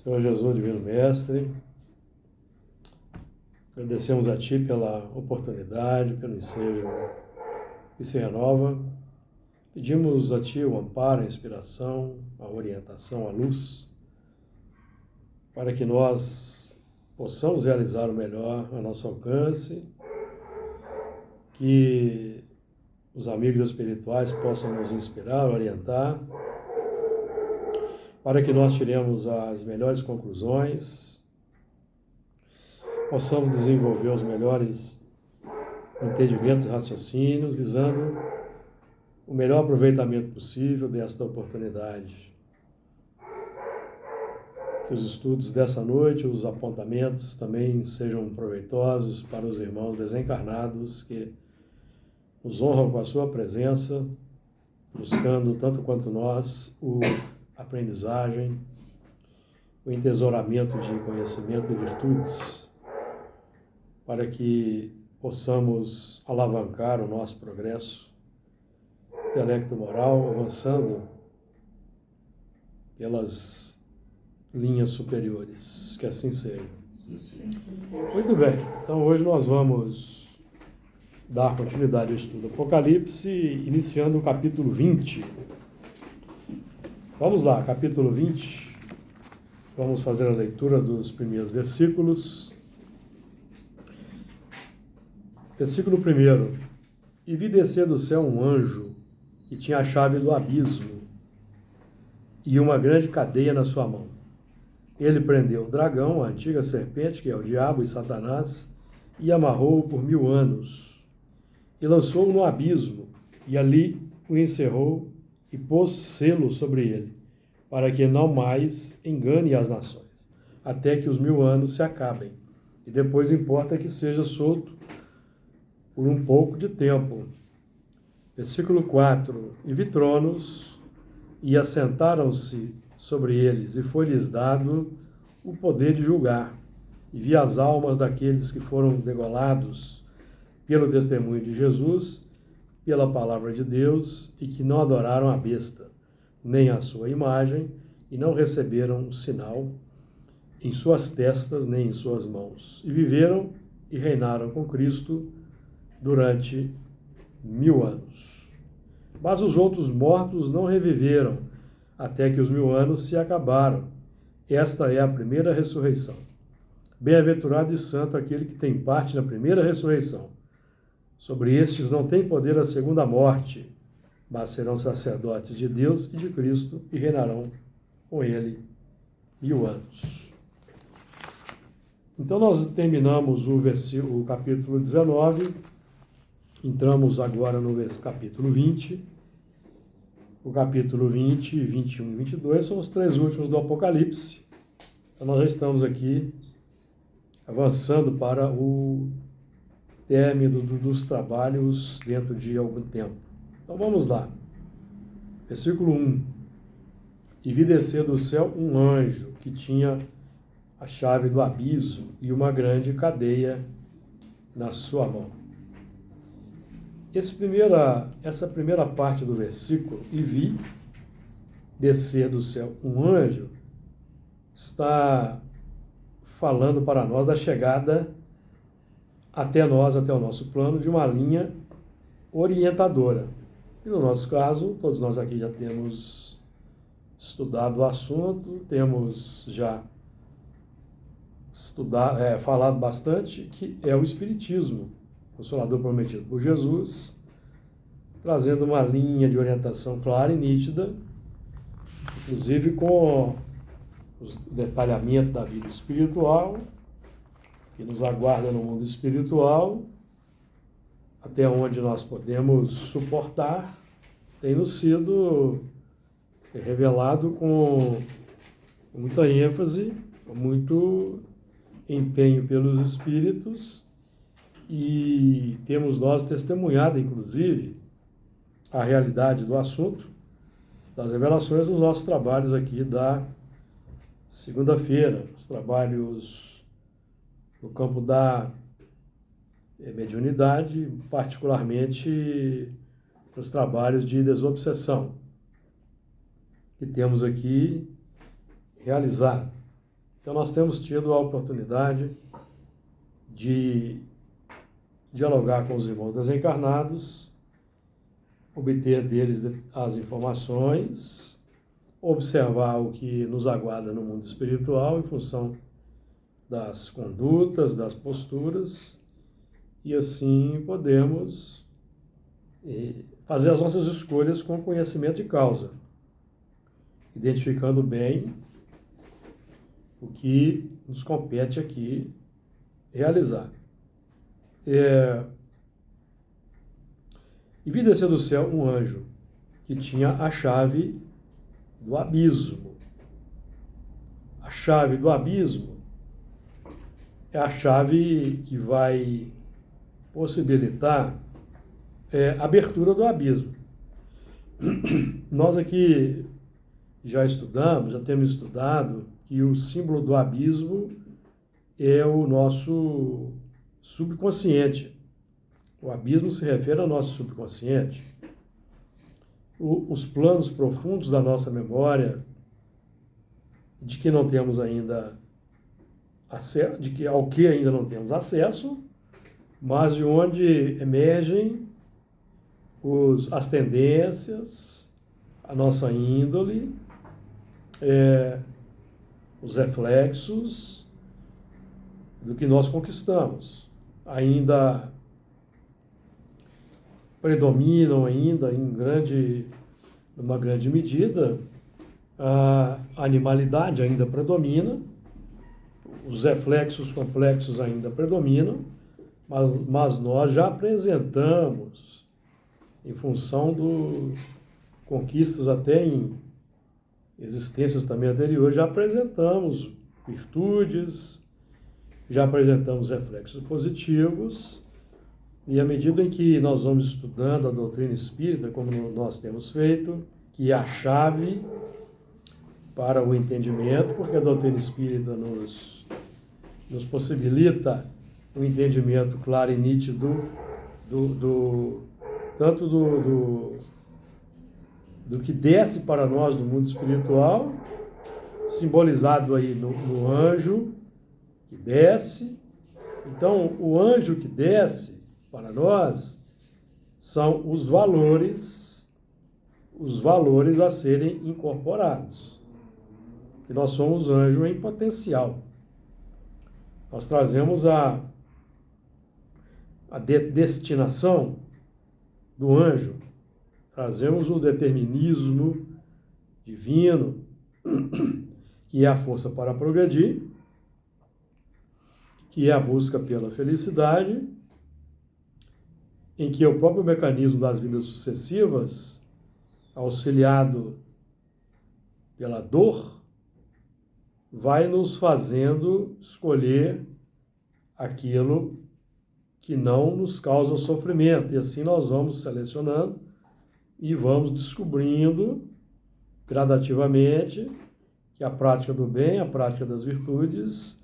Senhor Jesus, Divino Mestre, agradecemos a Ti pela oportunidade, pelo ensejo que se renova. Pedimos a Ti o amparo, a inspiração, a orientação, a luz, para que nós possamos realizar o melhor a nosso alcance, que os amigos espirituais possam nos inspirar, orientar, para que nós tiremos as melhores conclusões, possamos desenvolver os melhores entendimentos e raciocínios, visando o melhor aproveitamento possível desta oportunidade. Que os estudos dessa noite, os apontamentos também sejam proveitosos para os irmãos desencarnados que nos honram com a sua presença, buscando, tanto quanto nós, a aprendizagem, o entesouramento de conhecimento e virtudes, para que possamos alavancar o nosso progresso intelecto-moral, avançando pelas linhas superiores. Que assim seja. Muito bem, então hoje nós vamos dar continuidade ao estudo do Apocalipse, iniciando o capítulo 20. Vamos lá, capítulo 20. Vamos fazer a leitura dos primeiros versículos. Versículo 1. E vi descer do céu um anjo que tinha a chave do abismo e uma grande cadeia na sua mão. Ele prendeu o dragão, a antiga serpente, que é o diabo e Satanás, e amarrou-o por 1000 anos. E lançou-o no abismo, e ali o encerrou e pôs selo sobre ele, para que não mais engane as nações, até que os 1000 anos se acabem. E depois importa que seja solto por um pouco de tempo. Versículo 4. E vi tronos, e assentaram-se sobre eles, e foi-lhes dado o poder de julgar. E vi as almas daqueles que foram degolados pelo testemunho de Jesus, pela palavra de Deus, e que não adoraram a besta, nem a sua imagem, e não receberam um sinal em suas testas, nem em suas mãos. E viveram e reinaram com Cristo durante 1000 anos. Mas os outros mortos não reviveram, até que os 1000 anos se acabaram. Esta é a primeira ressurreição. Bem-aventurado e santo aquele que tem parte na primeira ressurreição. Sobre estes não tem poder a segunda morte, mas serão sacerdotes de Deus e de Cristo e reinarão com ele 1000 anos. Então nós terminamos o capítulo 19, entramos agora no capítulo 20. O capítulo 20, 21 e 22 são os 3 últimos do Apocalipse. Então nós já estamos aqui avançando para o término dos trabalhos dentro de algum tempo. Então vamos lá. Versículo 1. E vi descer do céu um anjo que tinha a chave do abismo e uma grande cadeia na sua mão. Essa primeira parte do versículo, e vi descer do céu um anjo, está falando para nós da chegada até nós, até o nosso plano, de uma linha orientadora. E no nosso caso, todos nós aqui já temos estudado o assunto, temos já falado bastante, que é o Espiritismo, Consolador prometido por Jesus, trazendo uma linha de orientação clara e nítida, inclusive com o detalhamento da vida espiritual, que nos aguarda no mundo espiritual, até onde nós podemos suportar, tem nos sido revelado com muita ênfase, com muito empenho pelos espíritos, e temos nós testemunhado, inclusive, a realidade do assunto, das revelações dos nossos trabalhos aqui da segunda-feira, os trabalhos no campo da mediunidade, particularmente os trabalhos de desobsessão, que temos aqui realizado. Então nós temos tido a oportunidade de dialogar com os irmãos desencarnados, obter deles as informações, observar o que nos aguarda no mundo espiritual em função das condutas, das posturas, e assim podemos fazer as nossas escolhas com conhecimento de causa, identificando bem o que nos compete aqui realizar. E vi descer do céu um anjo que tinha a chave do abismo. A chave do abismo é a chave que vai possibilitar a abertura do abismo. Nós aqui já temos estudado que o símbolo do abismo é o nosso subconsciente. O abismo se refere ao nosso subconsciente. Os planos profundos da nossa memória, de que não temos ainda acesso, ao que ainda não temos acesso, mas de onde emergem as tendências, a nossa índole, os reflexos do que nós conquistamos. Ainda predominam em uma grande medida, a animalidade ainda predomina, os reflexos complexos ainda predominam, mas nós já apresentamos, em função de conquistas até em existências também anteriores, já apresentamos virtudes, já apresentamos reflexos positivos, e à medida em que nós vamos estudando a doutrina espírita, como nós temos feito, que é a chave para o entendimento, porque a doutrina espírita nos possibilita um entendimento claro e nítido tanto do que desce para nós do mundo espiritual, simbolizado aí no anjo que desce. Então, o anjo que desce para nós são os valores a serem incorporados. E nós somos anjo em potencial. Nós trazemos a destinação do anjo, trazemos o determinismo divino, que é a força para progredir, que é a busca pela felicidade, em que o próprio mecanismo das vidas sucessivas, auxiliado pela dor, vai nos fazendo escolher aquilo que não nos causa sofrimento. E assim nós vamos selecionando e vamos descobrindo gradativamente que a prática do bem, a prática das virtudes,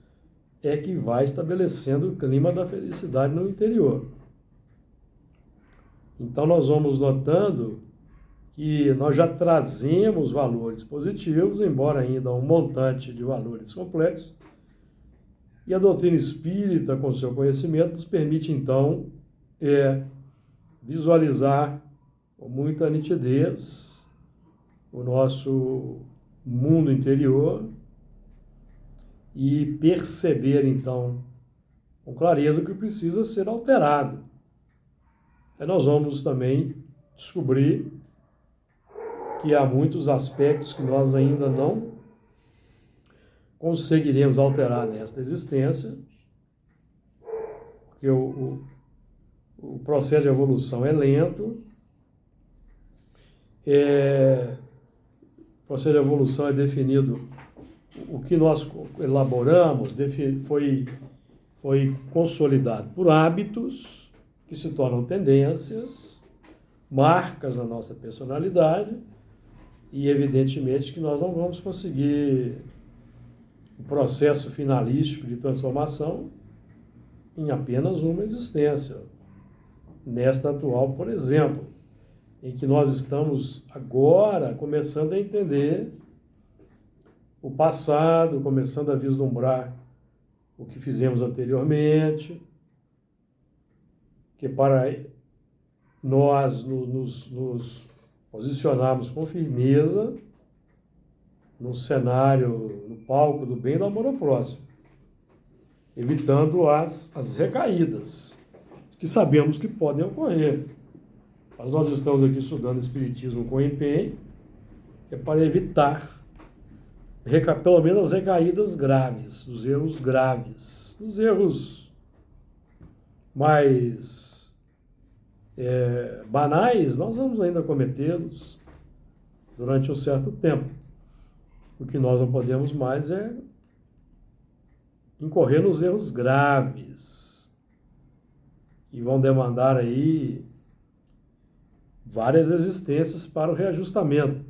é que vai estabelecendo o clima da felicidade no interior. Então nós vamos notando que nós já trazemos valores positivos, embora ainda um montante de valores complexos, e a doutrina espírita, com seu conhecimento, nos permite então visualizar com muita nitidez o nosso mundo interior e perceber então com clareza que precisa ser alterado. Aí nós vamos também descobrir que há muitos aspectos que nós ainda não conseguiremos alterar nesta existência, porque o processo de evolução é lento, o processo de evolução é definido, o que nós elaboramos foi consolidado por hábitos que se tornam tendências, marcas na nossa personalidade, e evidentemente que nós não vamos conseguir o processo finalístico de transformação em apenas uma existência. Nesta atual, por exemplo, em que nós estamos agora começando a entender o passado, começando a vislumbrar o que fizemos anteriormente, que para nós nos posicionarmos com firmeza no cenário, no palco do bem e do amor ao próximo, evitando as recaídas, que sabemos que podem ocorrer. Mas nós estamos aqui estudando Espiritismo com empenho, que é para evitar pelo menos as recaídas graves, os erros graves, os erros mais banais, nós vamos ainda cometê-los durante um certo tempo. O que nós não podemos mais é incorrer nos erros graves, que vão demandar aí várias existências para o reajustamento,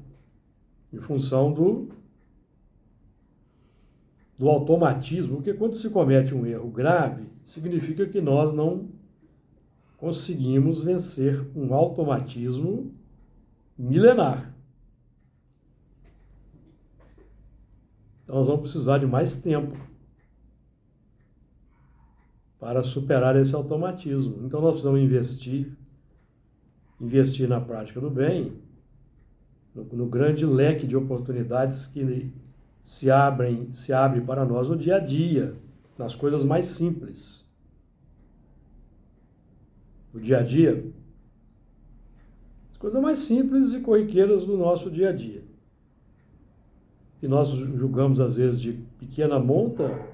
em função do automatismo, porque quando se comete um erro grave, significa que nós não conseguimos vencer um automatismo milenar. Então nós vamos precisar de mais tempo para superar esse automatismo. Então nós precisamos investir na prática do bem, no grande leque de oportunidades que se abre para nós no dia a dia, nas coisas mais simples. No dia a dia, as coisas mais simples e corriqueiras do nosso dia a dia, que nós julgamos às vezes de pequena monta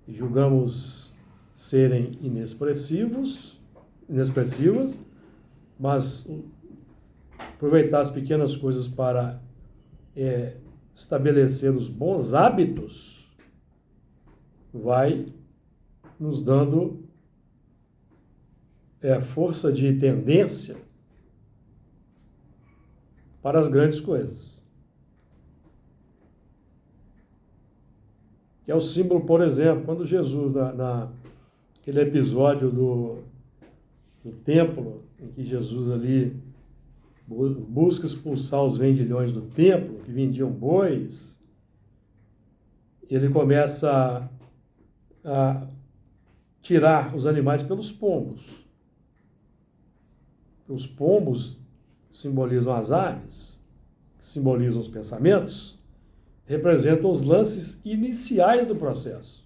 e julgamos serem inexpressivas, mas aproveitar as pequenas coisas para estabelecer os bons hábitos vai nos dando força de tendência para as grandes coisas. Que é o símbolo, por exemplo, quando Jesus, naquele episódio do templo, em que Jesus ali busca expulsar os vendilhões do templo, que vendiam bois, ele começa a tirar os animais pelos pombos. Os pombos simbolizam as aves, que simbolizam os pensamentos, representam os lances iniciais do processo.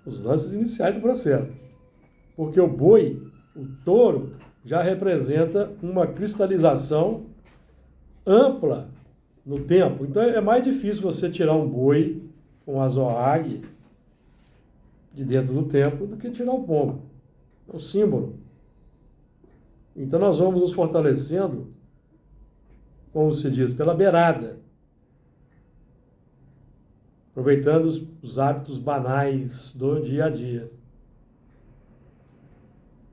Os lances iniciais do processo. Porque o boi, o touro, já representa uma cristalização ampla no tempo. Então é mais difícil você tirar um boi com azorrague de dentro do templo do que tirar o pombo. É um símbolo. Então nós vamos nos fortalecendo, como se diz, pela beirada, aproveitando os hábitos banais do dia a dia,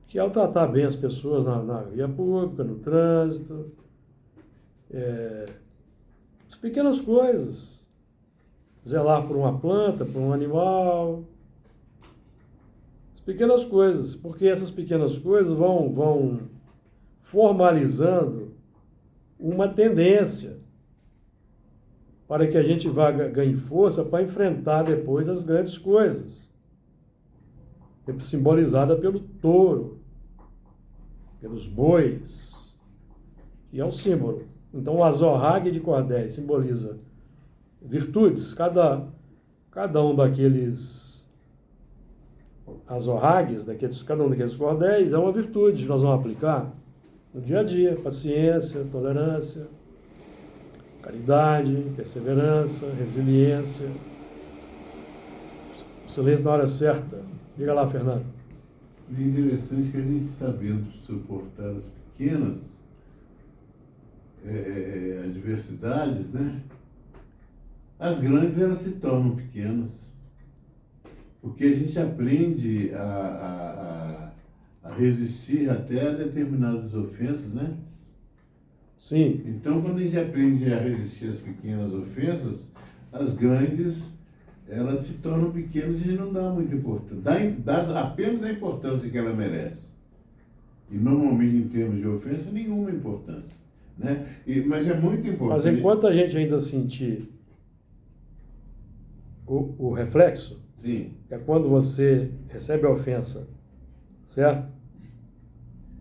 que é o tratar bem as pessoas na via pública, no trânsito, as pequenas coisas, zelar por uma planta, por um animal, as pequenas coisas, porque essas pequenas coisas vão formalizando uma tendência para que a gente ganhe força para enfrentar depois as grandes coisas, simbolizada pelo touro, pelos bois, e é um símbolo. Então o azorrague de cordéis simboliza virtudes, cada um daqueles azorragues, cada um daqueles cordéis é uma virtude que nós vamos aplicar no dia a dia: paciência, tolerância, caridade, perseverança, resiliência, silêncio na hora certa. Diga lá, Fernando. É interessante que a gente, sabendo suportar as pequenas adversidades, né? As grandes, elas se tornam pequenas. Porque a gente aprende a resistir até a determinadas ofensas, né? Sim. Então, quando a gente aprende a resistir às pequenas ofensas, as grandes, elas se tornam pequenas e a gente não dá muita importância. Dá apenas a importância que ela merece. E normalmente, em termos de ofensa, nenhuma importância. né? Mas é muito Mas importante. enquanto a gente ainda sentir o reflexo, Sim, que é quando você recebe a ofensa, certo?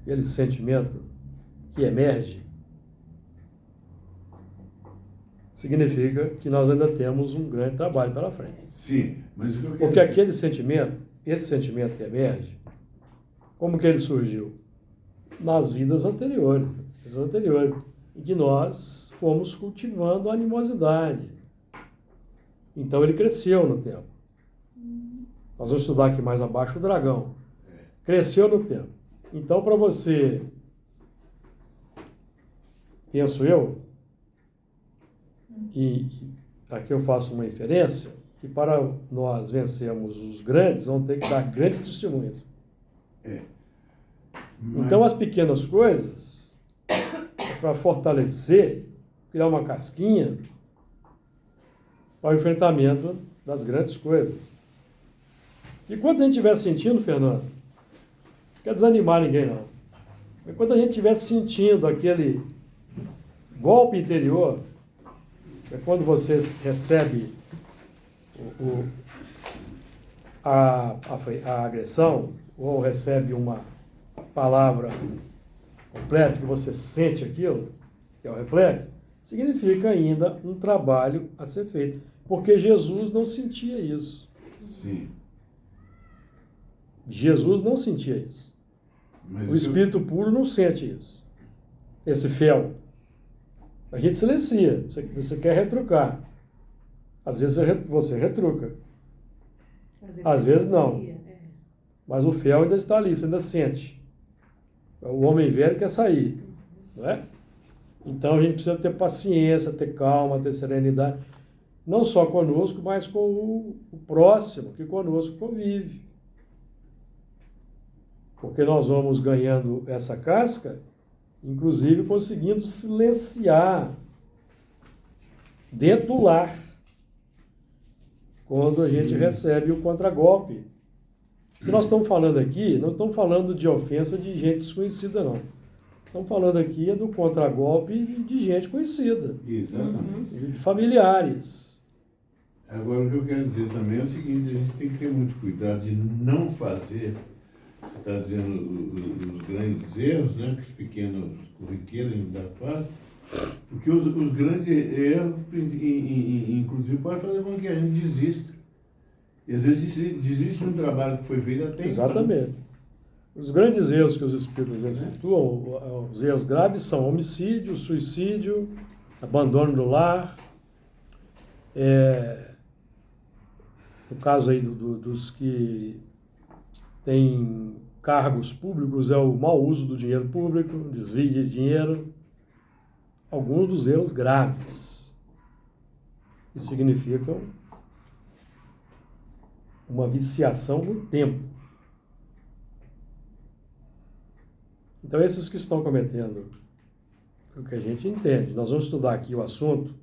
Aquele sentimento que emerge, significa que nós ainda temos um grande trabalho pela frente. sim, mas o que eu quero Porque dizer- aquele sentimento, esse sentimento que emerge, como que ele surgiu? Nas vidas anteriores, em que nós fomos cultivando a animosidade. Então ele cresceu no tempo. Nós vamos estudar aqui mais abaixo o dragão. Cresceu no tempo. Então, para você, penso eu, e aqui eu faço uma inferência, que para nós vencermos os grandes, vão ter que dar grandes testemunhos. mas- Então, as pequenas coisas, para fortalecer, criar uma casquinha para o enfrentamento das grandes coisas. E quando a gente estiver sentindo, Fernando, não quer desanimar ninguém, não. Mas quando a gente estiver sentindo aquele golpe interior, é quando você recebe a agressão, ou recebe uma palavra completa, que você sente aquilo, que é o reflexo, significa ainda um trabalho a ser feito. Porque Jesus não sentia isso. Sim. Jesus não sentia isso. Mas O espírito puro não sente isso. Esse fel. A gente silencia. Você quer retrucar. Às vezes você retruca. Às vezes não. Mas o fel ainda está ali, você ainda sente. O homem velho quer sair. Não é? Então a gente precisa ter paciência, ter calma, ter serenidade. Não só conosco, mas com o próximo que conosco convive. Porque nós vamos ganhando essa casca, inclusive conseguindo silenciar dentro do lar, quando a gente recebe o contragolpe. O que nós estamos falando aqui, não estamos falando de ofensa de gente desconhecida, não. Estamos falando aqui do contragolpe de gente conhecida, Exatamente. de familiares. Agora, o que eu quero dizer também é o seguinte, a gente tem que ter muito cuidado de não fazer, você está dizendo os grandes erros, né, que os pequenos corriqueiros ainda fazem, porque os grandes erros, inclusive, podem fazer com que a gente desista. E às vezes desiste de um trabalho que foi feito até Exatamente. Os grandes erros que os espíritos situam, os erros graves são homicídio, suicídio, abandono do lar, no caso aí dos que têm cargos públicos, é o mau uso do dinheiro público, desvio de dinheiro, alguns dos erros graves, que significam uma viciação no tempo. Então, esses que estão cometendo o que a gente entende. Nós vamos estudar aqui o assunto,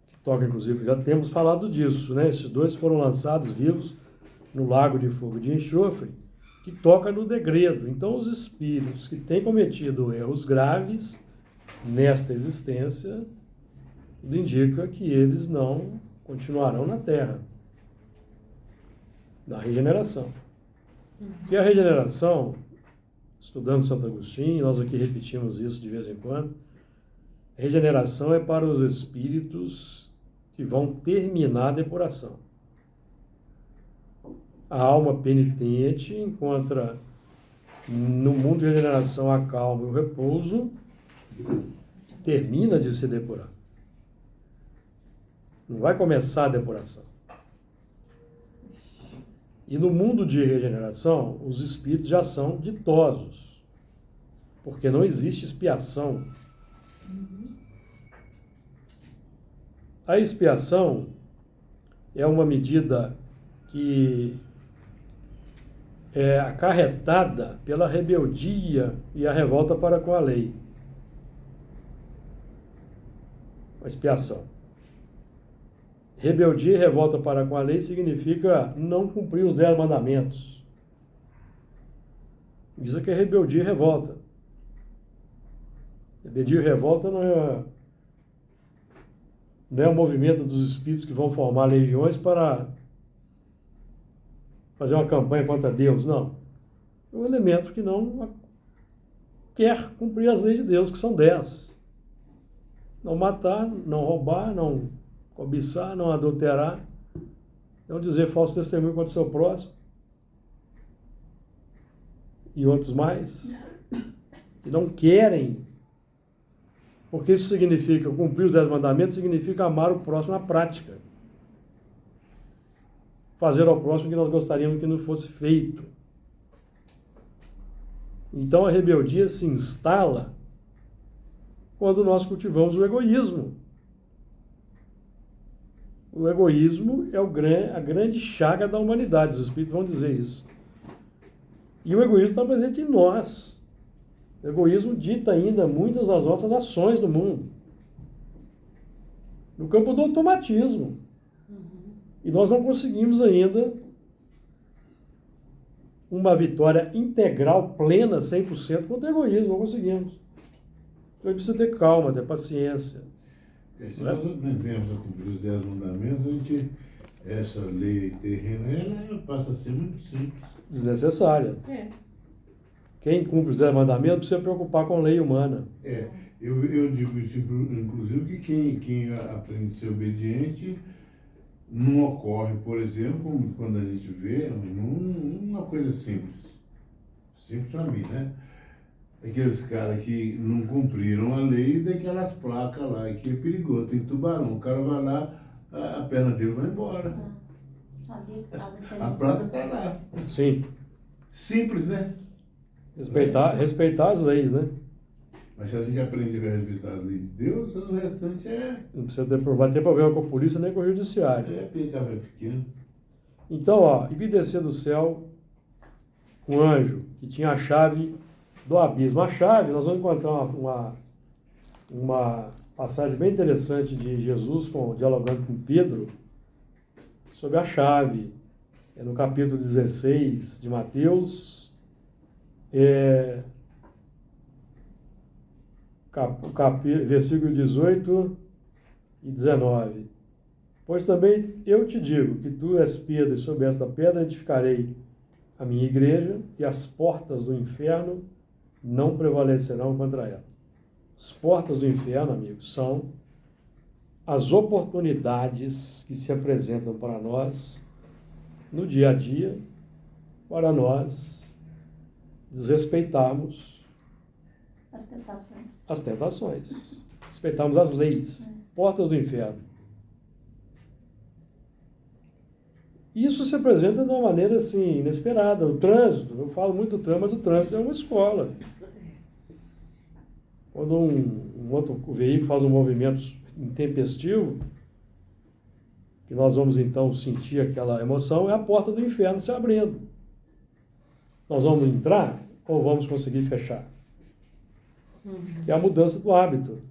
que toca, inclusive, já temos falado disso, né? Esses dois foram lançados vivos no lago de fogo de enxofre, que toca no degredo. Então, os espíritos que têm cometido erros graves nesta existência, tudo indica que eles não continuarão na Terra, na regeneração. Porque a regeneração, estudando Santo Agostinho, nós aqui repetimos isso de vez em quando, a regeneração é para os espíritos que vão terminar a depuração. A alma penitente encontra no mundo de regeneração a calma e o repouso, termina de se depurar. Não vai começar a depuração. E no mundo de regeneração, os espíritos já são ditosos, porque não existe expiação. A expiação é uma medida que é acarretada pela rebeldia e a revolta para com a lei. A expiação. Rebeldia e revolta para com a lei significa não cumprir os 10 mandamentos. Isso aqui é rebeldia e revolta. Rebeldia e revolta não é o movimento dos espíritos que vão formar legiões para fazer uma campanha contra Deus, não. É um elemento que não quer cumprir as leis de Deus, que são 10. Não matar, não roubar, não cobiçar, não adulterar, não dizer falso testemunho contra o seu próximo, e outros mais, que não querem, porque isso significa, cumprir os 10 mandamentos significa amar o próximo na prática. Fazer ao próximo o que nós gostaríamos que não fosse feito. Então a rebeldia se instala quando nós cultivamos o egoísmo. O egoísmo é a grande chaga da humanidade, os espíritos vão dizer isso. E o egoísmo está presente em nós. O egoísmo dita ainda muitas das nossas ações no mundo. No campo do automatismo. E nós não conseguimos ainda uma vitória integral, plena, 100% contra o egoísmo. Não conseguimos. Então a gente precisa ter calma, ter paciência. Se nós não aprendemos a cumprir os 10 mandamentos, essa lei terrena, ela passa a ser muito simples. Desnecessária. Quem cumpre os 10 mandamentos precisa se preocupar com a lei humana. Eu digo isso, inclusive, que quem aprende a ser obediente não ocorre, por exemplo, como quando a gente vê uma coisa simples. Simples para mim, né? Aqueles caras que não cumpriram a lei daquelas placas lá, que é perigoso, tem tubarão. O cara vai lá, a perna dele vai embora. A placa está lá. Sim. Simples, né? Respeitar as leis, né? Mas se a gente aprende a respeitar as leis de Deus, o restante não precisa vai ter problema com a polícia nem com o judiciário. Pecado pequeno. Então, e vi descer do céu um anjo que tinha a chave do abismo. A chave, nós vamos encontrar uma passagem bem interessante de Jesus dialogando com Pedro sobre a chave. É no capítulo 16 de Mateus, versículo 18 e 19. Pois também eu te digo que tu és Pedro, e sobre esta pedra edificarei a minha igreja, e as portas do inferno não prevalecerão contra ela. As portas do inferno, amigos, são as oportunidades que se apresentam para nós no dia a dia, para nós desrespeitarmos as tentações, respeitarmos as leis, portas do inferno. Isso se apresenta de uma maneira assim, inesperada. O trânsito, eu falo muito do trânsito, mas o trânsito é uma escola. Quando um outro veículo faz um movimento intempestivo, que nós vamos então sentir aquela emoção, é a porta do inferno se abrindo. Nós vamos entrar ou vamos conseguir fechar? Que é a mudança do hábito,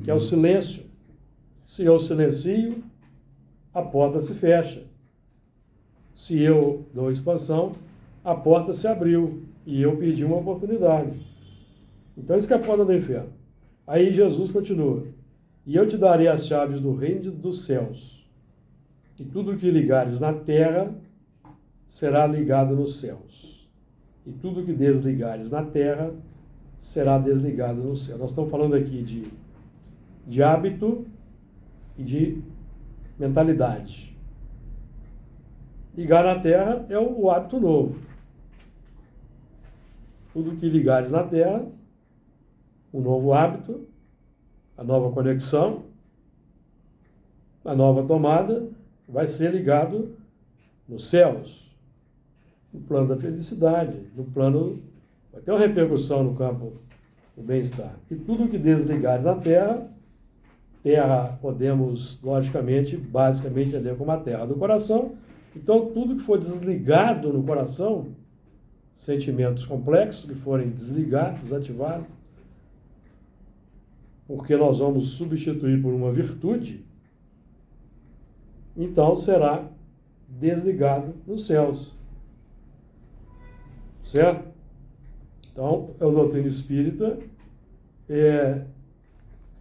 que é o silêncio. Se eu silencio, a porta se fecha. Se eu dou expansão, a porta se abriu e eu perdi uma oportunidade. Então isso que é a porta do inferno. Aí Jesus continua: e eu te darei as chaves do reino dos céus, e tudo o que ligares na terra será ligado nos céus, e tudo o que desligares na terra será desligado no céu. Nós estamos falando aqui de hábito e de mentalidade. Ligar na terra é o hábito novo. Tudo que ligares na terra, o novo hábito, a nova conexão, a nova tomada, vai ser ligado nos céus, no plano da felicidade, no plano, vai ter uma repercussão no campo do bem-estar. E tudo que desligares na terra podemos, logicamente, basicamente entender como a terra do coração. Então, tudo que for desligado no coração, sentimentos complexos que forem desligados, desativados, porque nós vamos substituir por uma virtude, então será desligado nos céus. Certo? Então, é a doutrina espírita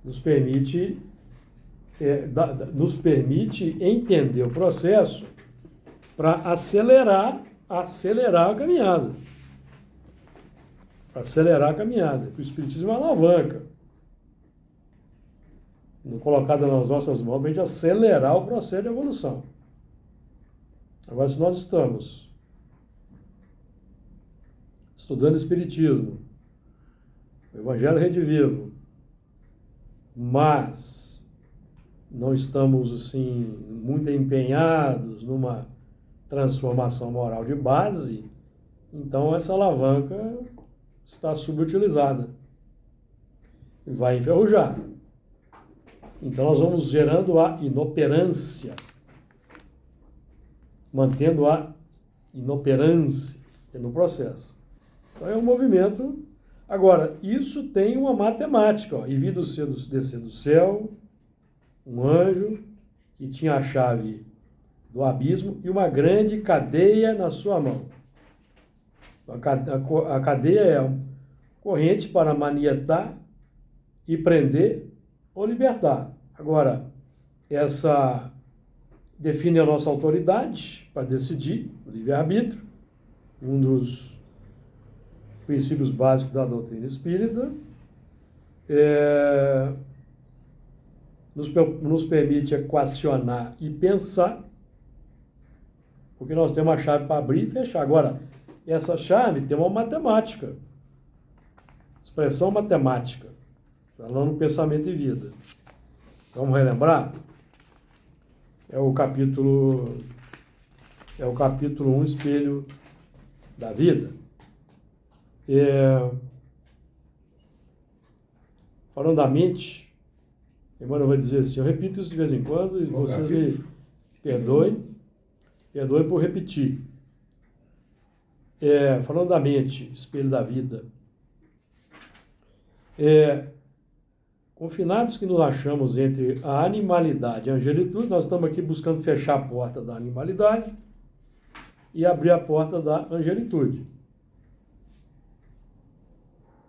nos permite, nos permite entender o processo para acelerar a caminhada. Para acelerar a caminhada. O Espiritismo é uma alavanca colocada nas nossas mãos para a gente acelerar o processo de evolução. Agora, se nós estamos estudando Espiritismo, o Evangelho Redivivo, mas não estamos, assim, muito empenhados numa transformação moral de base, então essa alavanca está subutilizada e vai enferrujar. Então nós vamos gerando a inoperância, mantendo a inoperância no processo. Então é um movimento. Agora, isso tem uma matemática, ó. E vi descer do céu um anjo que tinha a chave do abismo e uma grande cadeia na sua mão. A cadeia é a corrente para manietar e prender ou libertar. Agora, essa define a nossa autoridade para decidir, o livre-arbítrio, um dos princípios básicos da doutrina espírita, nos permite equacionar e pensar, porque nós temos uma chave para abrir e fechar. Agora, essa chave tem uma matemática, expressão matemática, falando pensamento e vida. Vamos relembrar? É o capítulo 1, Espelho da Vida. Falando da mente, Emmanuel vai dizer assim, eu repito isso de vez em quando e vocês me perdoem por repetir. Falando da mente, espelho da vida, confinados que nos achamos entre a animalidade e a angelitude, nós estamos aqui buscando fechar a porta da animalidade e abrir a porta da angelitude.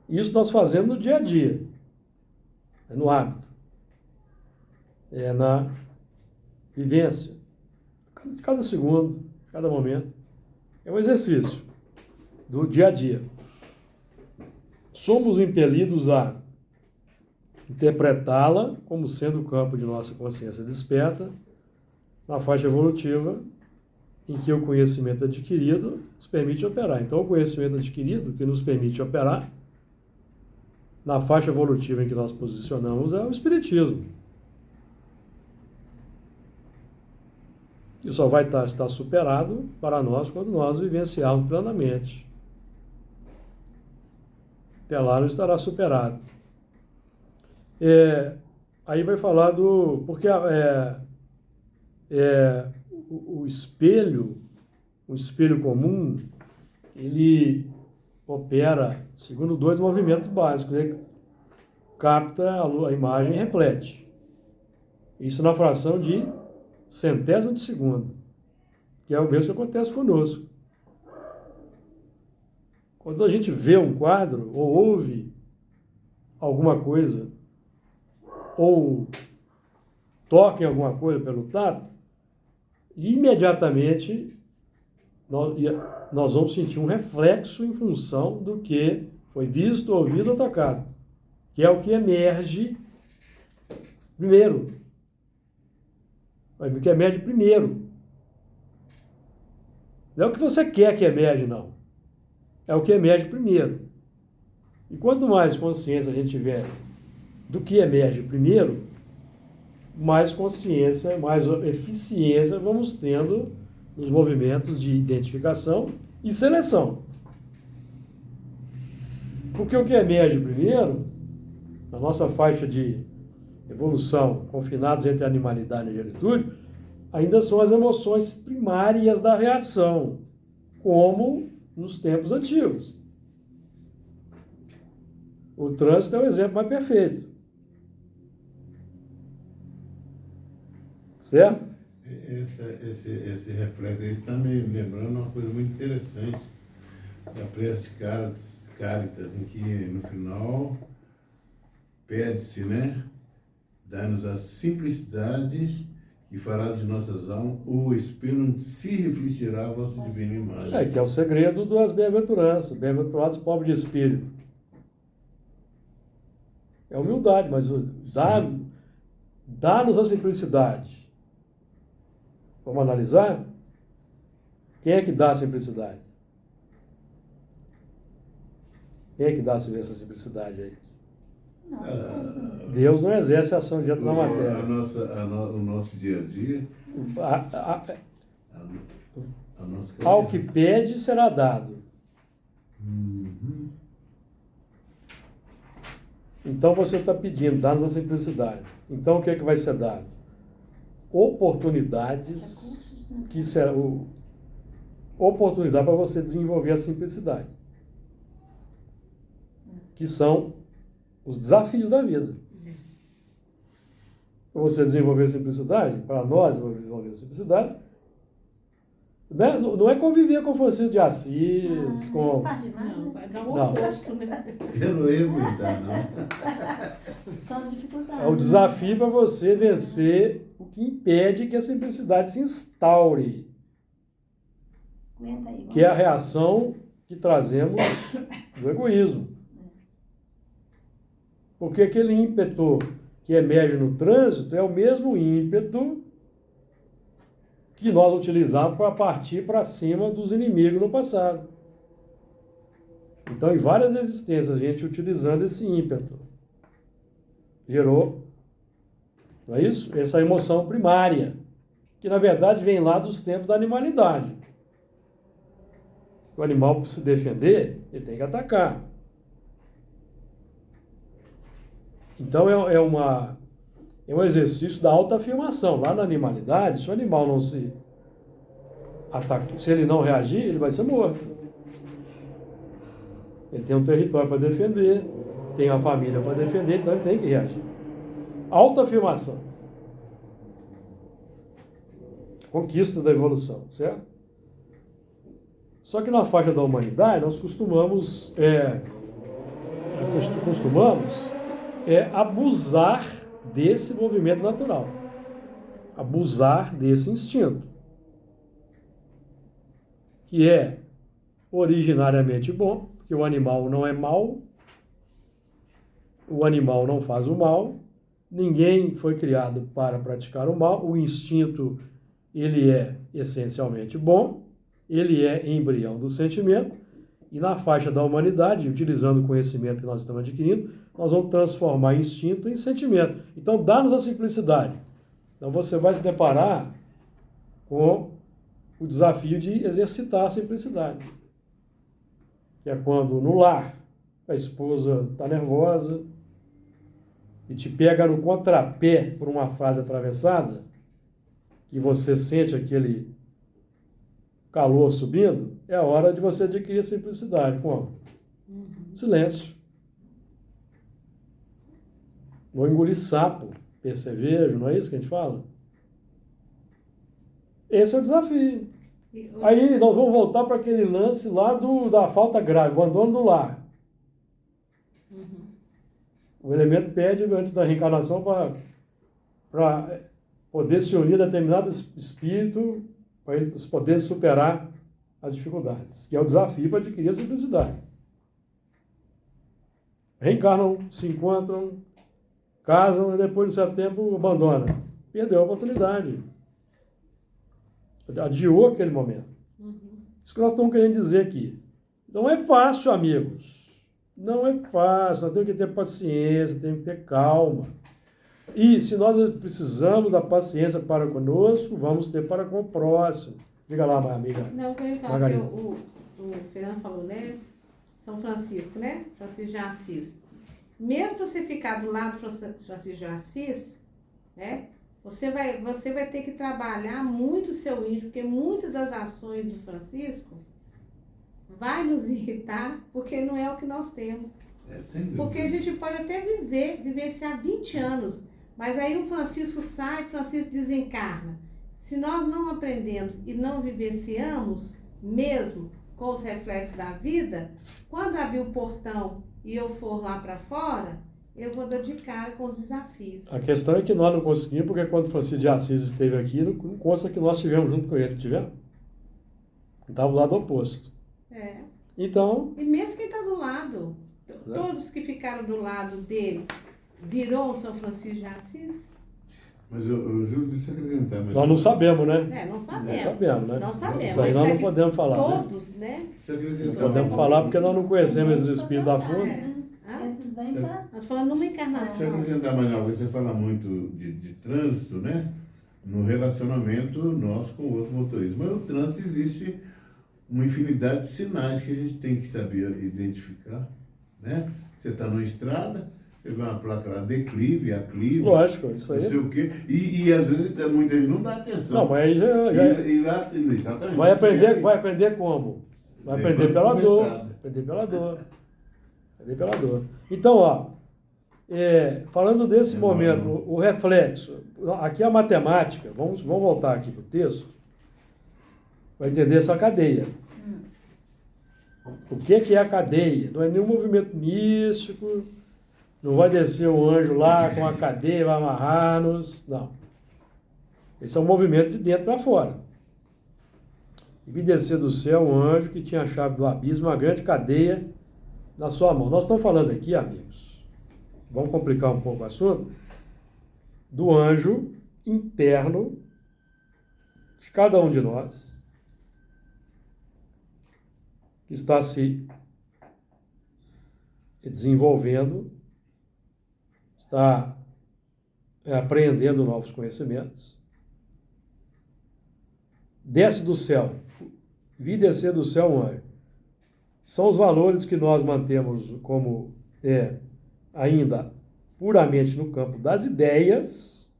Isso nós fazemos no dia a dia, no hábito, na vivência, cada segundo, cada momento. É um exercício do dia a dia. Somos impelidos a interpretá-la como sendo o campo de nossa consciência desperta, na faixa evolutiva, em que o conhecimento adquirido nos permite operar. Então, o conhecimento adquirido que nos permite operar, na faixa evolutiva em que nós posicionamos, é o Espiritismo. E só vai estar superado para nós quando nós vivenciarmos plenamente. Até lá não estará superado. Aí vai falar do... Porque o espelho comum, ele opera segundo dois movimentos básicos. Ele capta a imagem e reflete. Isso na fração de centésimo de segundo, que é o mesmo que acontece conosco. Quando a gente vê um quadro, ou ouve alguma coisa, ou toca em alguma coisa pelo tato, imediatamente nós vamos sentir um reflexo em função do que foi visto, ouvido ou tocado, que é o que emerge primeiro. O que emerge primeiro. Não é o que você quer que emerge, não. É o que emerge primeiro. E quanto mais consciência a gente tiver do que emerge primeiro, mais consciência, mais eficiência vamos tendo nos movimentos de identificação e seleção. Porque o que emerge primeiro, na nossa faixa de evolução, confinados entre a animalidade e a angelitude, ainda são as emoções primárias da reação, como nos tempos antigos. O trânsito é o exemplo mais perfeito. Certo? Esse reflexo aí está me lembrando uma coisa muito interessante da prece de Caritas, em que no final pede-se, né? Dá-nos a simplicidade e fará de nossas almas o espelho onde se refletirá a vossa divina imagem. Que é o segredo das bem-aventuranças. Bem-aventurados pobres de espírito. É humildade, mas dá-nos a simplicidade. Vamos analisar? Quem é que dá a simplicidade? Quem é que dá essa simplicidade aí? Deus não exerce a ação direta na matéria. O nosso dia a dia, a nossa Ao que pede será dado. Uhum. Então você está pedindo, dá-nos a simplicidade. Então o que é que vai ser dado? Oportunidades que serão oportunidade para você desenvolver a simplicidade, que são os desafios da vida. Para você desenvolver a simplicidade, para nós desenvolver a simplicidade, né? Não é conviver com Francisco de Assis, com... Não, vai dar o Não. oposto, né? Eu não ia aguentar, não. São as dificuldades. É o desafio para você vencer o que impede que a simplicidade se instaure, Aguenta aí, que é a reação que trazemos do egoísmo. Porque aquele ímpeto que emerge no trânsito é o mesmo ímpeto que nós utilizamos para partir para cima dos inimigos no passado. Então, em várias existências, a gente utilizando esse ímpeto gerou, não é isso? Essa emoção primária, que na verdade vem lá dos tempos da animalidade. O animal, para se defender, ele tem que atacar. Então é um exercício da autoafirmação. Lá na animalidade, se o animal não se atacar, se ele não reagir, ele vai ser morto. Ele tem um território para defender, tem uma família para defender, então ele tem que reagir. Autoafirmação. Conquista da evolução, certo? Só que na faixa da humanidade, nós costumamos abusar desse movimento natural. Abusar desse instinto. Que é originariamente bom, porque o animal não é mau, o animal não faz o mal, ninguém foi criado para praticar o mal, o instinto, ele é essencialmente bom, ele é embrião do sentimento, e na faixa da humanidade, utilizando o conhecimento que nós estamos adquirindo, nós vamos transformar instinto em sentimento. Então, dá-nos a simplicidade. Então, você vai se deparar com o desafio de exercitar a simplicidade. Que é quando, no lar, a esposa está nervosa e te pega no contrapé por uma frase atravessada, e você sente aquele calor subindo, é a hora de você adquirir a simplicidade. Como? Silêncio. Vou engolir sapo, percevejo, não é isso que a gente fala? Esse é o desafio. Aí nós vamos voltar para aquele lance lá da falta grave, o abandono do lar. O elemento pede, antes da reencarnação, para poder se unir a determinado espírito, para eles poderem superar as dificuldades, que é o desafio para adquirir a simplicidade. Reencarnam, se encontram, casam e depois de certo tempo abandonam. Perdeu a oportunidade. Adiou aquele momento. Isso que nós estamos querendo dizer aqui. Não é fácil, amigos. Não é fácil. Nós temos que ter paciência, temos que ter calma. E se nós precisamos da paciência para conosco, vamos ter para com o próximo. Diga lá, minha amiga. Não, eu ia falar que o Fernando falou, né? São Francisco, né? Francisco de Assis. Mesmo você ficar do lado do Francisco de Assis, né? Você vai ter que trabalhar muito o seu íntimo, porque muitas das ações de Francisco vai nos irritar, porque não é o que nós temos. Porque a gente pode até vivenciar 20 anos, mas aí o Francisco sai, Francisco desencarna. Se nós não aprendemos e não vivenciamos, mesmo com os reflexos da vida, quando abrir o portão e eu for lá para fora, eu vou dar de cara com os desafios. A questão é que nós não conseguimos, porque quando Francisco de Assis esteve aqui, não consta que nós estivemos junto com ele, tivemos? Estava do lado oposto. É. Então, E mesmo quem está do lado, todos que ficaram do lado dele, virou o São Francisco de Assis? Mas eu juro de se acrescentar. Mas nós não sabemos, né? Não Não sabemos. sabemos, né? Não sabemos. Isso aí Mas nós não aqui podemos falar, né? todos, né? Se Não acrescentar. podemos falar porque nós não conhecemos esses espíritos a fundo. Hã? Esses vêm pra... Nós falando numa Se encarnação. acrescentar mais algo, você fala muito de trânsito, né? No relacionamento nosso com o outro motorista. Mas o trânsito existe uma infinidade de sinais que a gente tem que saber identificar, né? Você está numa estrada, você vê uma placa lá, declive, aclive, Lógico, isso não aí. sei o quê. E às vezes muita gente não dá atenção. Não, mas aí E lá, exatamente. vai aprender como? Vai aprender pela dor. Comentada. Aprender pela dor. Aprender pela dor. Então, ó, falando desse momento, o reflexo, aqui a matemática, vamos voltar aqui para o texto, vai entender essa cadeia. O que é a cadeia? Não é nenhum movimento místico, não vai descer um anjo lá com a cadeia, vai amarrar-nos, não. Esse é um movimento de dentro para fora. E vi descer do céu um anjo que tinha a chave do abismo, uma grande cadeia na sua mão. Nós estamos falando aqui, amigos, vamos complicar um pouco o assunto, do anjo interno de cada um de nós, que está se desenvolvendo, está aprendendo novos conhecimentos. Desce do céu, vi descer do céu um anjo. São os valores que nós mantemos como ainda puramente no campo das ideias,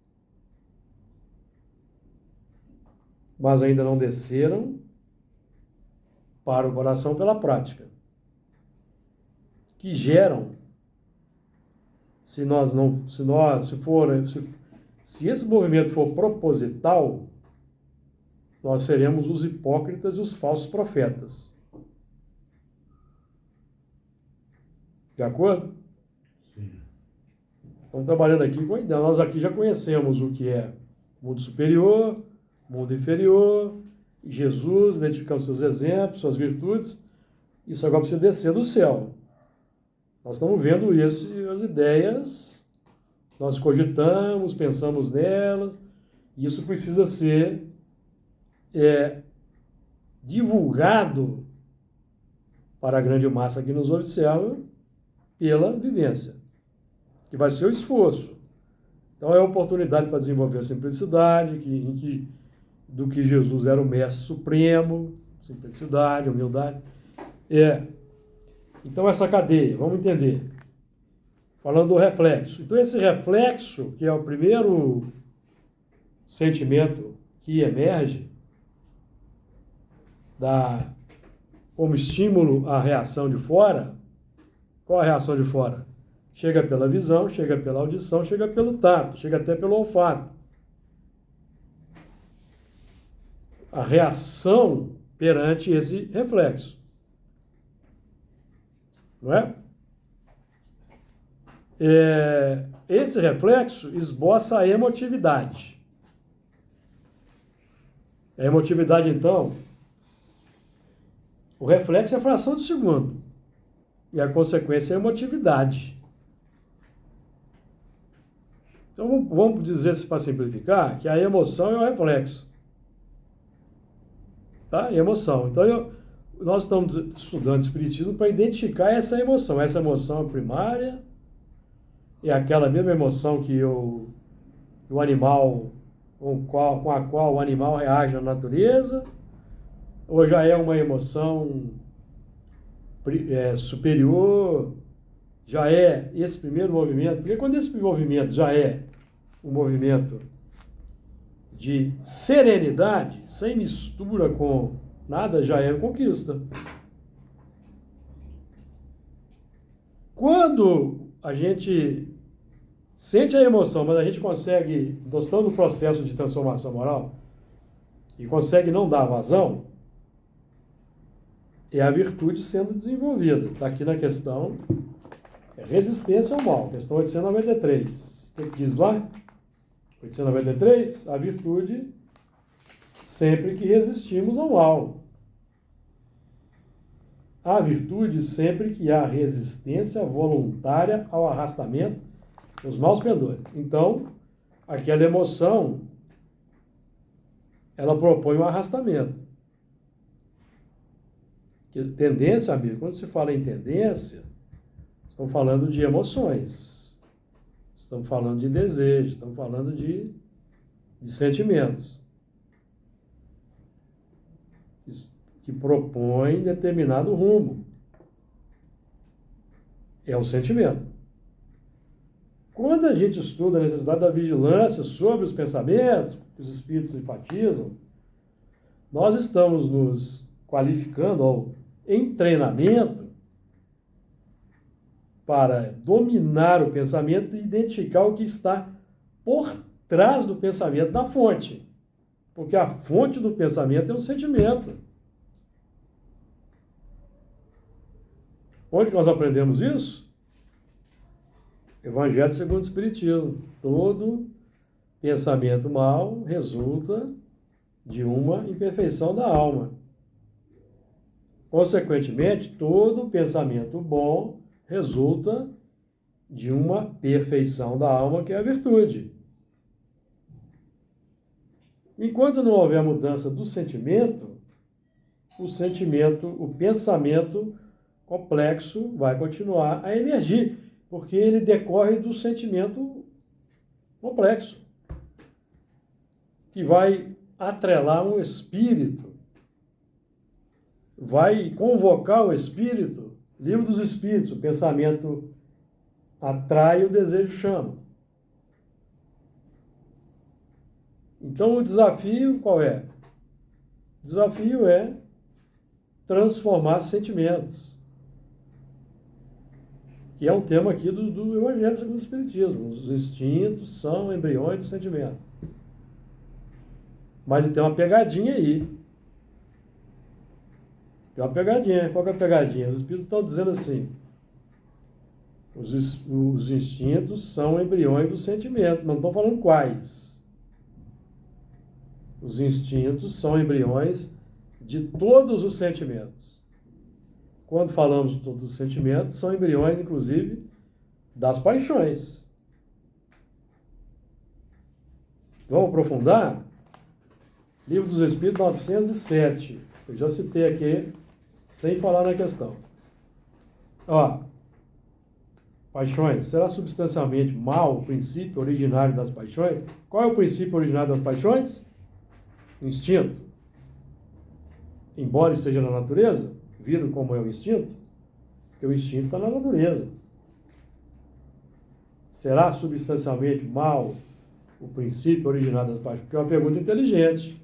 mas ainda não desceram para o coração pela prática, que geram, se esse movimento for proposital, nós seremos os hipócritas e os falsos profetas. De acordo? Sim. Estamos trabalhando aqui com a ideia. Nós aqui já conhecemos o que é mundo superior, mundo inferior, Jesus, identificamos seus exemplos, suas virtudes. Isso agora precisa descer do céu. Nós estamos vendo as ideias, nós cogitamos, pensamos nelas, e isso precisa ser divulgado para a grande massa que nos observa pela vivência, que vai ser o esforço. Então é a oportunidade para desenvolver a simplicidade, do que Jesus era o mestre supremo, simplicidade, humildade. Então essa cadeia, vamos entender. Falando do reflexo. Então esse reflexo, que é o primeiro sentimento que emerge como estímulo à reação de fora. Qual a reação de fora? Chega pela visão, chega pela audição, chega pelo tato, chega até pelo olfato. A reação perante esse reflexo. Não é? Esse reflexo esboça a emotividade. A emotividade, então, o reflexo é a fração de segundo. E a consequência é a emotividade. Então, vamos dizer, para simplificar, que a emoção é o reflexo. Tá? Emoção. Então, nós estamos estudando Espiritismo para identificar essa emoção. Essa emoção é primária, é aquela mesma emoção que o animal, com a qual o animal reage na natureza, ou já é uma emoção superior, já é esse primeiro movimento, porque quando esse movimento já é um movimento de serenidade, sem mistura com nada, já é conquista. Quando a gente sente a emoção, mas a gente consegue, nós estamos no processo de transformação moral, e consegue não dar vazão, é a virtude sendo desenvolvida. Está aqui na questão É resistência ao mal. Questão 893. O que diz lá? 893. A virtude sempre que resistimos ao mal. A virtude sempre que há resistência voluntária ao arrastamento dos maus pendores. Então, aquela emoção, ela propõe um arrastamento. Tendência, amigo, quando se fala em tendência, estamos falando de emoções, estamos falando de desejos, estamos falando de sentimentos que propõem determinado rumo. É o sentimento. Quando a gente estuda a necessidade da vigilância sobre os pensamentos, que os espíritos enfatizam, nós estamos nos qualificando ou em treinamento para dominar o pensamento e identificar o que está por trás do pensamento, da fonte. Porque a fonte do pensamento é o sentimento. Onde nós aprendemos isso? Evangelho segundo o Espiritismo. Todo pensamento mau resulta de uma imperfeição da alma. Consequentemente, todo pensamento bom resulta de uma perfeição da alma, que é a virtude. Enquanto não houver mudança do sentimento, o pensamento complexo vai continuar a emergir, porque ele decorre do sentimento complexo, que vai atrelar um espírito, vai convocar o espírito. Livro dos Espíritos, o pensamento atrai, o desejo chama. Então o desafio qual é? O desafio é transformar sentimentos, que é um tema aqui do Evangelho segundo o Espiritismo. Os instintos são embriões do sentimento. Mas tem uma pegadinha aí. Tem uma pegadinha. Qual que é a pegadinha? Os espíritos estão dizendo assim: os instintos são embriões do sentimento, mas não estão falando quais. Os instintos são embriões de todos os sentimentos. Quando falamos de todos os sentimentos, são embriões, inclusive, das paixões. Vamos aprofundar? Livro dos Espíritos, 907. Eu já citei aqui, sem falar na questão. Ó, paixões. Será substancialmente mal o princípio originário das paixões? Qual é o princípio originário das paixões? Instinto. Embora esteja na natureza, viram como é o instinto? Porque o instinto está na natureza. Será substancialmente mal o princípio originário das paixões? Porque é uma pergunta inteligente.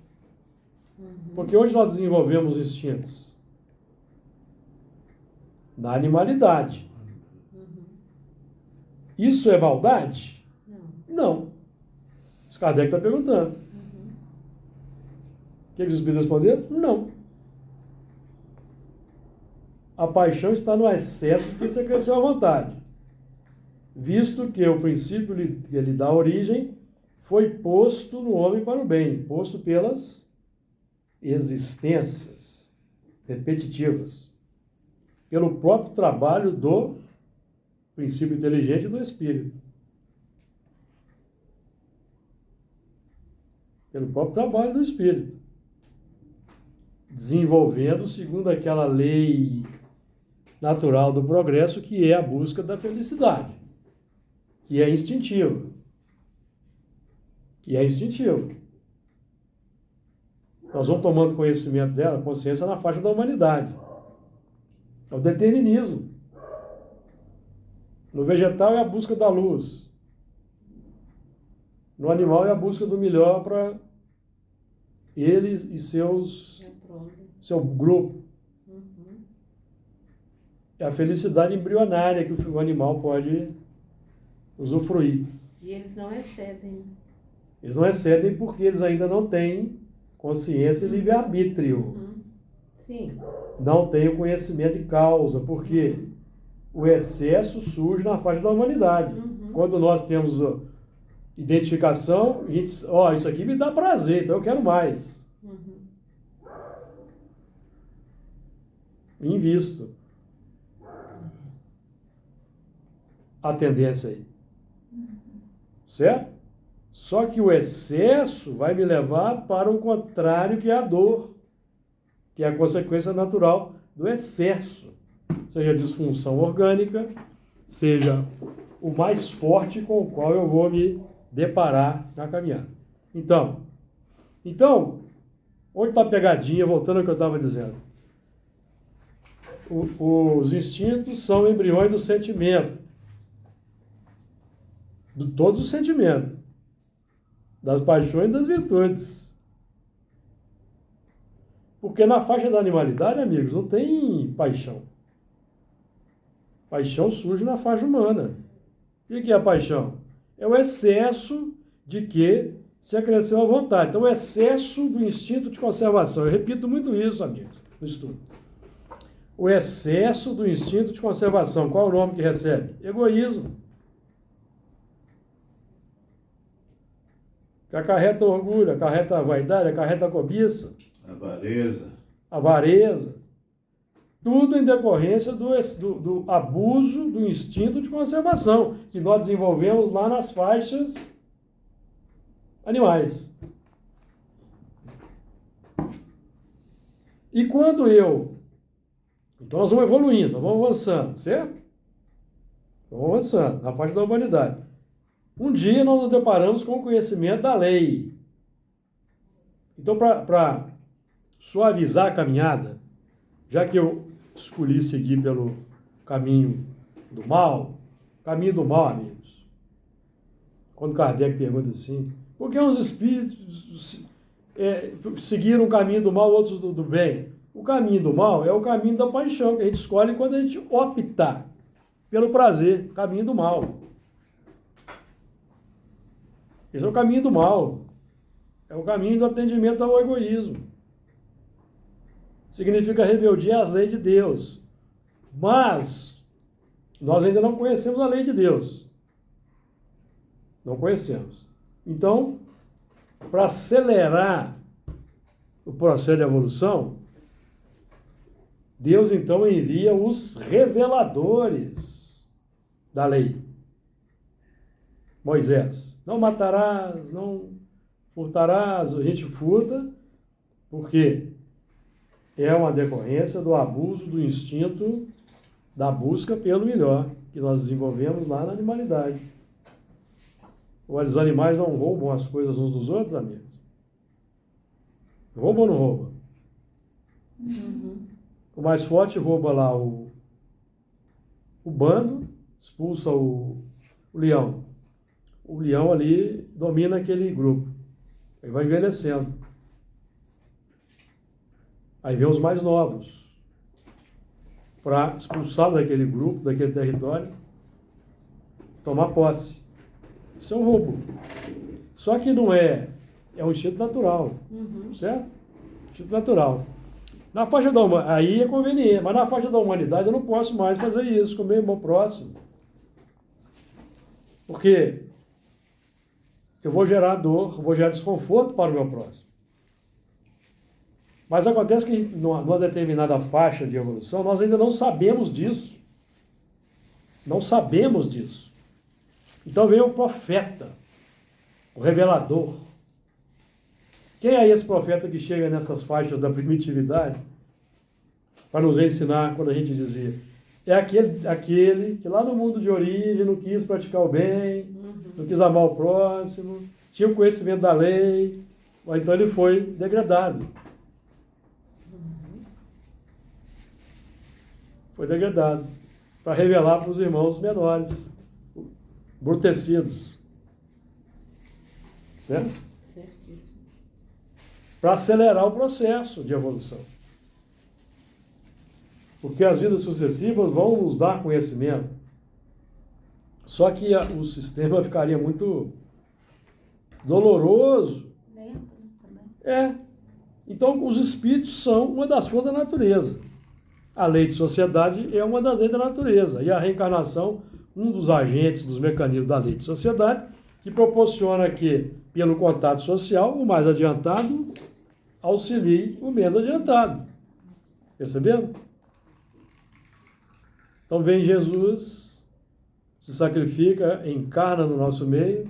Porque onde nós desenvolvemos instintos? Na animalidade. Isso é maldade? Não. Isso Kardec está perguntando. O que os espíritos responderam? Não. A paixão está no excesso que você cresceu à vontade, visto que o princípio que lhe dá origem foi posto no homem para o bem, posto pelas existências repetitivas, pelo próprio trabalho do princípio inteligente do espírito. Pelo próprio trabalho do espírito. Desenvolvendo segundo aquela lei natural do progresso, que é a busca da felicidade, que é instintiva. Nós vamos tomando conhecimento dela, consciência na faixa da humanidade. É o determinismo. No vegetal é a busca da luz. No animal é a busca do melhor para ele e seu grupo. É a felicidade embrionária que o animal pode usufruir. E eles não excedem. Eles não excedem porque eles ainda não têm consciência e livre-arbítrio. Sim. Não têm o conhecimento de causa. Por quê? o excesso surge na faixa da humanidade. Quando nós temos identificação, a gente, isso aqui me dá prazer, então eu quero mais. Invisto. A tendência aí. Certo? Só que o excesso vai me levar para o contrário, que é a dor, que é a consequência natural do excesso. Seja a disfunção orgânica, seja o mais forte com o qual eu vou me deparar na caminhada. Então onde está a pegadinha, voltando ao que eu estava dizendo? Os instintos são embriões do sentimento, de todos os sentimentos, das paixões e das virtudes. Porque na faixa da animalidade, amigos, não tem paixão. Paixão surge na faixa humana. O que é a paixão? É o excesso de que se acresceu à vontade. Então, o excesso do instinto de conservação. Eu repito muito isso, amigos, no estudo. O excesso do instinto de conservação. Qual é o nome que recebe? Egoísmo. Que acarreta orgulho, acarreta vaidade, acarreta cobiça. Avareza. Tudo em decorrência do abuso do instinto de conservação, que nós desenvolvemos lá nas faixas animais. E quando então nós vamos evoluindo, nós vamos avançando, certo? Vamos avançando na faixa da humanidade. Um dia nós nos deparamos com o conhecimento da lei. Então, para suavizar a caminhada, já que eu escolhi seguir pelo caminho do mal, amigos. Quando Kardec pergunta assim, por que uns espíritos seguiram o caminho do mal, outros do bem? O caminho do mal é o caminho da paixão, que a gente escolhe quando a gente opta pelo prazer, caminho do mal. Esse é o caminho do mal. É o caminho do atendimento ao egoísmo. Significa rebeldia às leis de Deus. Mas nós ainda não conhecemos a lei de Deus. Não conhecemos. Então, para acelerar o processo de evolução, Deus então envia os reveladores da lei. Moisés, não matarás, não furtarás, a gente furta, porque é uma decorrência do abuso do instinto da busca pelo melhor, que nós desenvolvemos lá na animalidade. Os animais não roubam as coisas uns dos outros, amigos? Roubam ou não roubam? O mais forte rouba lá o bando, expulsa o leão. O leão ali domina aquele grupo. Ele vai envelhecendo. Aí vem os mais novos, para expulsar daquele grupo, daquele território, tomar posse. Isso é um roubo. Só que não é um instinto natural, certo? Instinto natural. Na faixa da humanidade, aí é conveniente, mas na faixa da humanidade eu não posso mais fazer isso com o meu irmão próximo. Porque eu vou gerar dor, vou gerar desconforto para o meu próximo. Mas acontece que numa determinada faixa de evolução, nós ainda não sabemos disso. Não sabemos disso. Então vem o profeta, o revelador. Quem é esse profeta que chega nessas faixas da primitividade para nos ensinar quando a gente dizia? É aquele que lá no mundo de origem não quis praticar o bem, não quis amar o próximo, tinha o conhecimento da lei, mas então ele foi degradado. Foi degradado para revelar para os irmãos menores, brutecidos. Certo? Certíssimo. Para acelerar o processo de evolução. Porque as vidas sucessivas vão nos dar conhecimento. Só que o sistema ficaria muito doloroso. Lento também. Então, os espíritos são uma das forças da natureza. A lei de sociedade é uma das leis da natureza. E a reencarnação, um dos agentes, dos mecanismos da lei de sociedade, que proporciona que, pelo contato social, o mais adiantado auxilie o menos adiantado. Perceberam? Então vem Jesus, se sacrifica, encarna no nosso meio,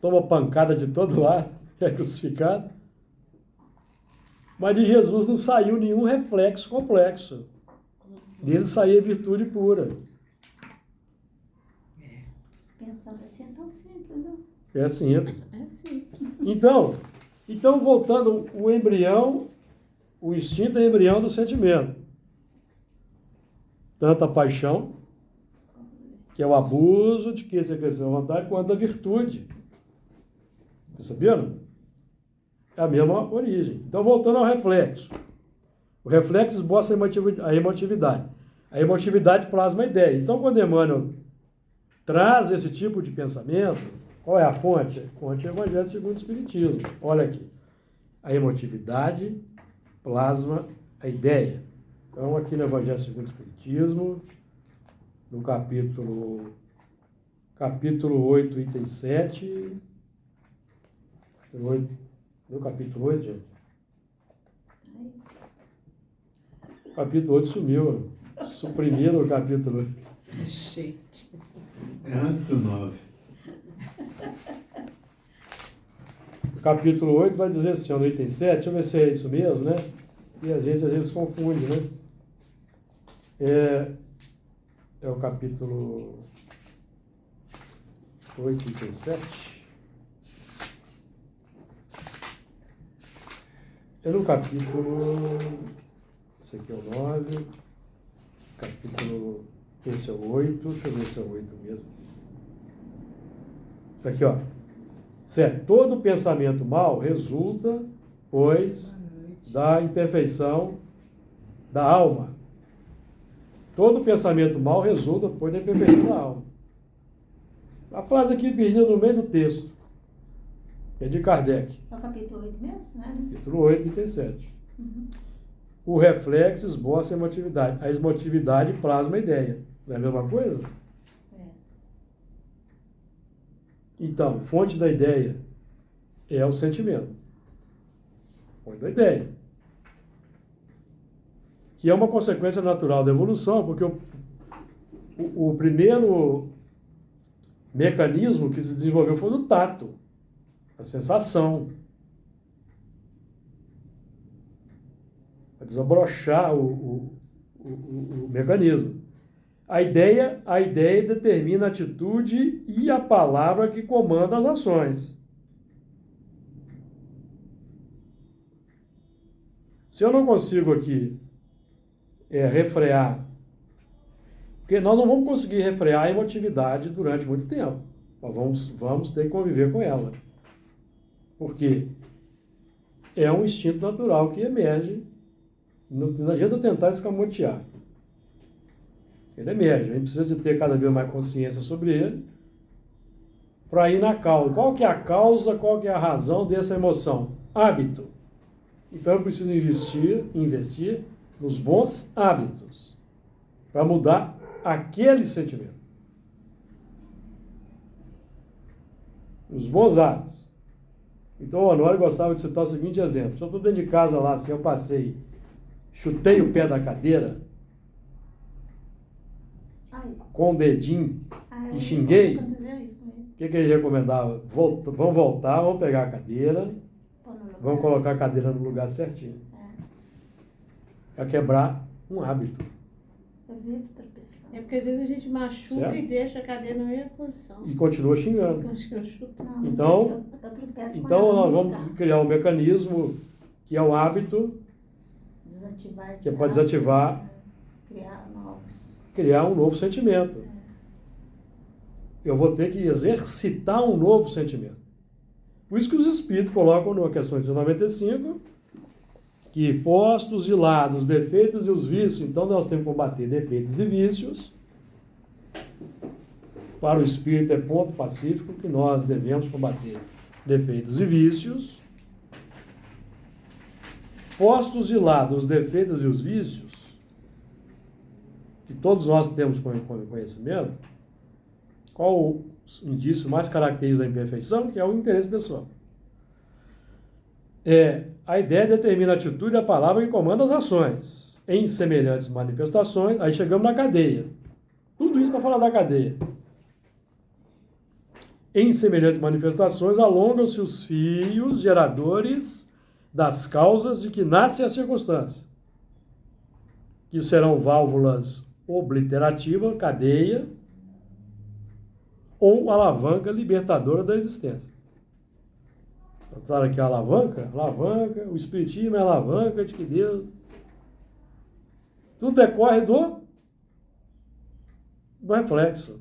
toma pancada de todo lado, é crucificado. Mas de Jesus não saiu nenhum reflexo complexo. Dele saía virtude pura. Pensando assim é tão simples, não? É simples. É simples. Então, voltando, o embrião, o instinto é embrião do sentimento. Tanto a paixão, que é o abuso de que você cresceu à vontade, quanto a virtude. Perceberam? É a mesma origem. Então, voltando ao reflexo. O reflexo esboça a emotividade. A emotividade plasma a ideia. Então, quando Emmanuel traz esse tipo de pensamento, qual é a fonte? A fonte é o Evangelho segundo o Espiritismo. Olha aqui. A emotividade plasma a ideia. Então, aqui no Evangelho segundo o Espiritismo, no capítulo 8, item 7. No capítulo 8, gente. O capítulo 8 sumiu. Suprimiram o capítulo 8. Gente. É antes do 9. O capítulo 8 vai dizer assim, no item 7, deixa eu ver se é isso mesmo, né? E a gente às vezes confunde, né? É o capítulo 8, item 7. É no capítulo... Esse aqui é o 9. Capítulo... Esse é o 8. Deixa eu ver se é o 8 mesmo. Aqui, ó. Certo. Todo pensamento mau resulta, pois, da imperfeição da alma. Todo pensamento mau resulta, pois, da imperfeição da alma. A frase aqui perdida no meio do texto. É de Kardec. É o capítulo 8 mesmo, né? Capítulo 8, item 7. Uhum. O reflexo esboça a emotividade. A emotividade plasma a ideia. Não é a mesma coisa? É. Então, fonte da ideia é o sentimento. Fonte da ideia. Que é uma consequência natural da evolução, porque o primeiro mecanismo que se desenvolveu foi no tato. A sensação. Para desabrochar o mecanismo. A ideia determina a atitude e a palavra que comanda as ações. Se eu não consigo aqui refrear, porque nós não vamos conseguir refrear a emotividade durante muito tempo. Nós vamos ter que conviver com ela. Porque é um instinto natural que emerge. Não adianta tentar escamotear. Ele emerge. A gente precisa de ter cada vez mais consciência sobre ele para ir na causa. Qual que é a causa, qual que é a razão dessa emoção? Hábito. Então eu preciso investir nos bons hábitos para mudar aquele sentimento. Os bons hábitos. Então o Honório gostava de citar o seguinte exemplo. Se eu estou dentro de casa lá, assim, eu passei, chutei o pé da cadeira com o dedinho e xinguei, o que ele recomendava? Vamos voltar, vamos pegar a cadeira, vamos colocar a cadeira no lugar certinho. Para quebrar um hábito. É porque às vezes a gente machuca Certo? e deixa a cadeira na mesma posição. E continua xingando. E continua chutando. Então nós vamos criar um mecanismo que é o hábito, Desativar esse que é para hábito, desativar, criar novos. criar um novo sentimento. Eu vou ter que exercitar um novo sentimento. Por isso que os espíritos colocam na questão de 95 que postos de lado os defeitos e os vícios, então nós temos que combater defeitos e vícios. Para o espírito é ponto pacífico que nós devemos combater defeitos e vícios. Postos de lado os defeitos e os vícios, que todos nós temos conhecimento, qual o indício mais característico da imperfeição? Que é o interesse pessoal. A ideia determina a atitude e a palavra que comanda as ações. Em semelhantes manifestações, aí chegamos na cadeia. Tudo isso para falar da cadeia. Em semelhantes manifestações, alongam-se os fios geradores das causas de que nasce a circunstância, que serão válvulas obliterativa, cadeia, ou alavanca libertadora da existência. Claro que a alavanca, o espiritismo é a alavanca de que Deus... Tudo decorre do reflexo.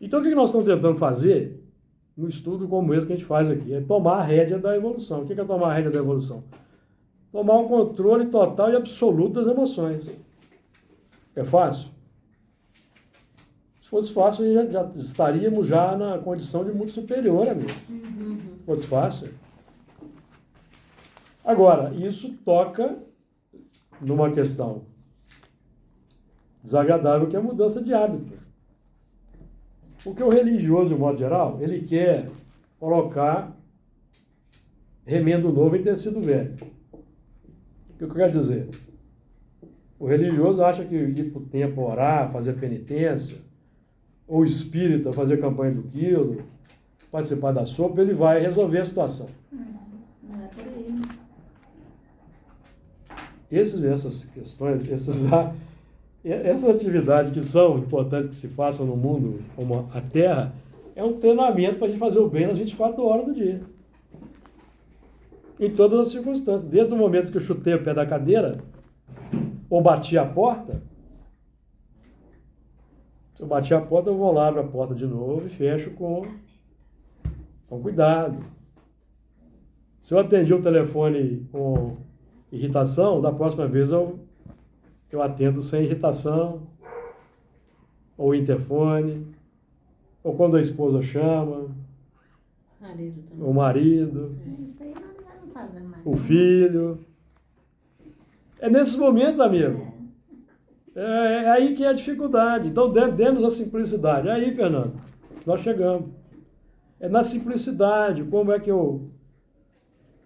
Então, o que nós estamos tentando fazer no estudo como esse que a gente faz aqui? É tomar a rédea da evolução. O que é tomar a rédea da evolução? Tomar o controle total e absoluto das emoções. É fácil? Se fosse fácil, já estaríamos já na condição de muito superior, amigo. Se fosse fácil. Agora, isso toca numa questão desagradável, que é a mudança de hábito. Porque o religioso, de modo geral, ele quer colocar remendo novo em tecido velho. O que eu quero dizer? O religioso acha que ir para o templo orar, fazer penitência, ou espírita fazer campanha do quilo, participar da sopa, ele vai resolver a situação. Não é por aí. Essas questões, essas atividades que são importantes que se façam no mundo como a Terra, é um treinamento para a gente fazer o bem nas 24 horas do dia. Em todas as circunstâncias. Desde o momento que eu chutei o pé da cadeira, ou bati a porta, se eu bati a porta, eu vou lá, abro a porta de novo e fecho com cuidado. Se eu atendi o telefone com irritação, da próxima vez eu atendo sem irritação, ou interfone, ou quando a esposa chama, Marido também. o marido, Isso aí nós não fazemos mais. o filho. É nesses momentos, amigo. É aí que é a dificuldade. Então, demos a simplicidade. É aí, Fernando, nós chegamos. É na simplicidade. Como é que eu...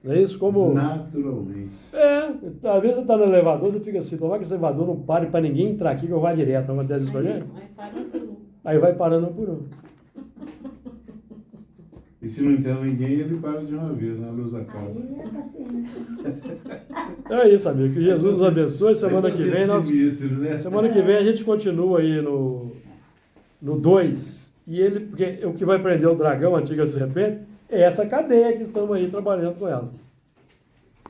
Não é isso? Como... Naturalmente. Às vezes você está no elevador, você fica assim, tomara que esse elevador não pare para ninguém entrar aqui, que eu vá direto. Não acontece isso pra gente? Aí vai parando um por um. E se não entrar ninguém, ele para de uma vez, na luz acaba. Aí é paciência. É isso, amigo. Que Jesus nos abençoe. Semana que vem né? Semana que vem a gente continua aí no 2. Porque o que vai prender o dragão, a antiga serpente, é essa cadeia que estamos aí trabalhando com ela.